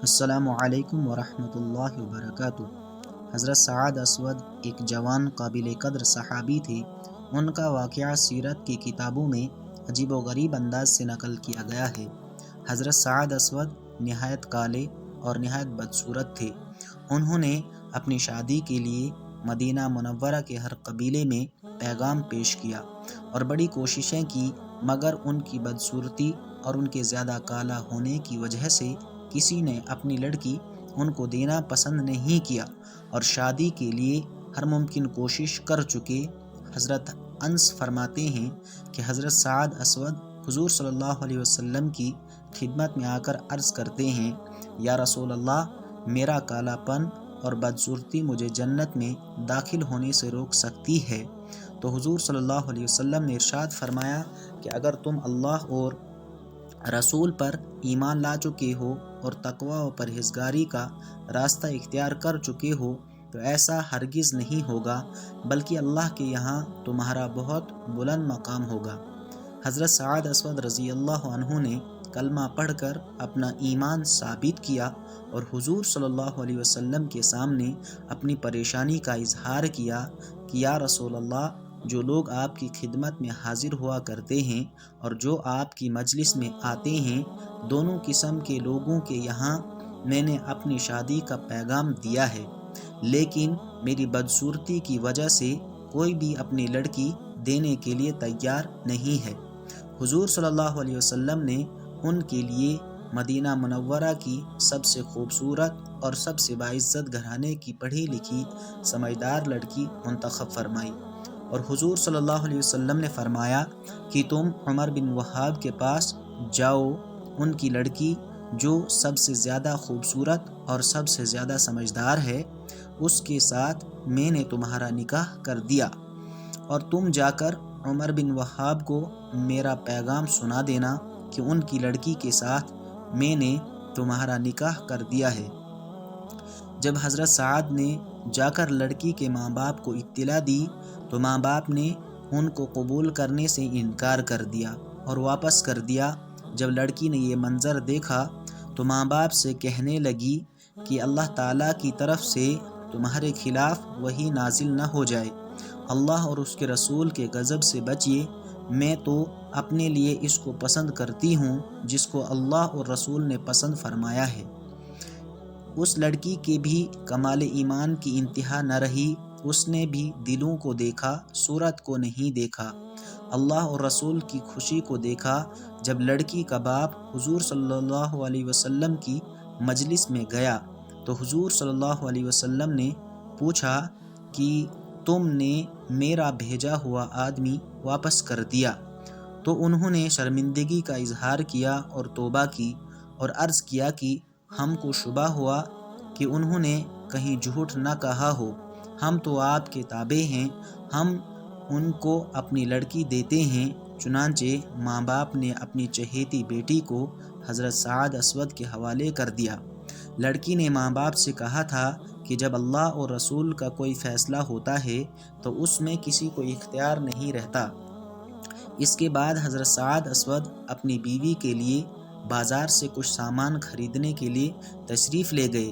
السلام علیکم ورحمۃ اللہ وبرکاتہ۔ حضرت سعد اسود ایک جوان قابل قدر صحابی تھے۔ ان کا واقعہ سیرت کی کتابوں میں عجیب و غریب انداز سے نقل کیا گیا ہے۔ حضرت سعد اسود نہایت کالے اور نہایت بدصورت تھے۔ انہوں نے اپنی شادی کے لیے مدینہ منورہ کے ہر قبیلے میں پیغام پیش کیا اور بڑی کوششیں کی، مگر ان کی بدصورتی اور ان کے زیادہ کالا ہونے کی وجہ سے کسی نے اپنی لڑکی ان کو دینا پسند نہیں کیا اور شادی کے لیے ہر ممکن کوشش کر چکے۔ حضرت انس فرماتے ہیں کہ حضرت سعد اسود حضور صلی اللہ علیہ وسلم کی خدمت میں آ کر عرض کرتے ہیں، یا رسول اللہ، میرا کالا پن اور بدصورتی مجھے جنت میں داخل ہونے سے روک سکتی ہے۔ تو حضور صلی اللہ علیہ وسلم نے ارشاد فرمایا کہ اگر تم اللہ اور رسول پر ایمان لا چکے ہو اور تقوی و پرہیزگاری کا راستہ اختیار کر چکے ہو تو ایسا ہرگز نہیں ہوگا، بلکہ اللہ کے یہاں تمہارا بہت بلند مقام ہوگا۔ حضرت سعد اسود رضی اللہ عنہ نے کلمہ پڑھ کر اپنا ایمان ثابت کیا اور حضور صلی اللہ علیہ وسلم کے سامنے اپنی پریشانی کا اظہار کیا کہ یا رسول اللہ، جو لوگ آپ کی خدمت میں حاضر ہوا کرتے ہیں اور جو آپ کی مجلس میں آتے ہیں، دونوں قسم کے لوگوں کے یہاں میں نے اپنی شادی کا پیغام دیا ہے، لیکن میری بدصورتی کی وجہ سے کوئی بھی اپنی لڑکی دینے کے لیے تیار نہیں ہے۔ حضور صلی اللہ علیہ وسلم نے ان کے لیے مدینہ منورہ کی سب سے خوبصورت اور سب سے باعزت گھرانے کی پڑھی لکھی سمجھدار لڑکی منتخب فرمائی، اور حضور صلی اللہ علیہ وسلم نے فرمایا کہ تم عمر بن وہاب کے پاس جاؤ، ان کی لڑکی جو سب سے زیادہ خوبصورت اور سب سے زیادہ سمجھدار ہے، اس کے ساتھ میں نے تمہارا نکاح کر دیا، اور تم جا کر عمر بن وہاب کو میرا پیغام سنا دینا کہ ان کی لڑکی کے ساتھ میں نے تمہارا نکاح کر دیا ہے۔ جب حضرت سعد نے جا کر لڑکی کے ماں باپ کو اطلاع دی تو ماں باپ نے ان کو قبول کرنے سے انکار کر دیا اور واپس کر دیا۔ جب لڑکی نے یہ منظر دیکھا تو ماں باپ سے کہنے لگی کہ اللہ تعالیٰ کی طرف سے تمہارے خلاف وحی نازل نہ ہو جائے، اللہ اور اس کے رسول کے غضب سے بچیے، میں تو اپنے لیے اس کو پسند کرتی ہوں جس کو اللہ اور رسول نے پسند فرمایا ہے۔ اس لڑکی کے بھی کمال ایمان کی انتہا نہ رہی، اس نے بھی دلوں کو دیکھا، صورت کو نہیں دیکھا، اللہ اور رسول کی خوشی کو دیکھا۔ جب لڑکی کا باپ حضور صلی اللہ علیہ وسلم کی مجلس میں گیا تو حضور صلی اللہ علیہ وسلم نے پوچھا کہ تم نے میرا بھیجا ہوا آدمی واپس کر دیا؟ تو انہوں نے شرمندگی کا اظہار کیا اور توبہ کی اور عرض کیا کہ ہم کو شبہ ہوا کہ انہوں نے کہیں جھوٹ نہ کہا ہو، ہم تو آپ کے تابع ہیں، ہم ان کو اپنی لڑکی دیتے ہیں۔ چنانچہ ماں باپ نے اپنی چہیتی بیٹی کو حضرت سعد اسود کے حوالے کر دیا۔ لڑکی نے ماں باپ سے کہا تھا کہ جب اللہ اور رسول کا کوئی فیصلہ ہوتا ہے تو اس میں کسی کو اختیار نہیں رہتا۔ اس کے بعد حضرت سعد اسود اپنی بیوی کے لیے بازار سے کچھ سامان خریدنے کے لیے تشریف لے گئے۔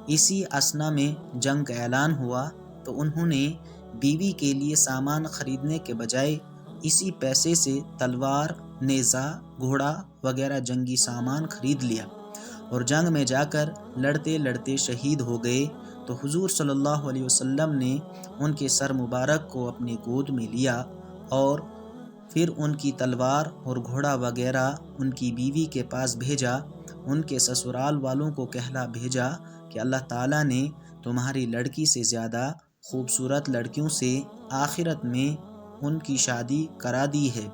اسی اثنا میں جنگ کا اعلان ہوا تو انہوں نے بیوی کے لیے سامان خریدنے کے بجائے اسی پیسے سے تلوار، نیزہ، گھوڑا وغیرہ جنگی سامان خرید لیا اور جنگ میں جا کر لڑتے لڑتے شہید ہو گئے۔ تو حضور صلی اللہ علیہ وسلم نے ان کے سر مبارک کو اپنی گود میں لیا اور پھر ان کی تلوار اور گھوڑا وغیرہ ان کی بیوی کے پاس بھیجا۔ ان کے سسرال والوں کو کہلا بھیجا کہ اللہ تعالیٰ نے تمہاری لڑکی سے زیادہ خوبصورت لڑکیوں سے آخرت میں ان کی شادی کرا دی ہے،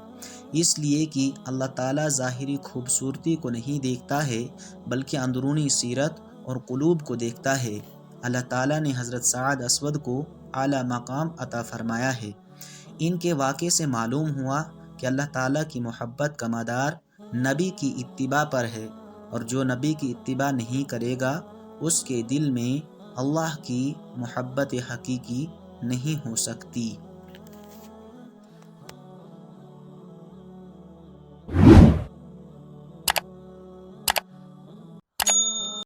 اس لیے کہ اللہ تعالیٰ ظاہری خوبصورتی کو نہیں دیکھتا ہے بلکہ اندرونی سیرت اور قلوب کو دیکھتا ہے۔ اللہ تعالیٰ نے حضرت سعد اسود کو اعلیٰ مقام عطا فرمایا ہے۔ ان کے واقعے سے معلوم ہوا کہ اللہ تعالیٰ کی محبت کا مدار نبی کی اتباع پر ہے، اور جو نبی کی اتباع نہیں کرے گا اس کے دل میں اللہ کی محبت حقیقی نہیں ہو سکتی۔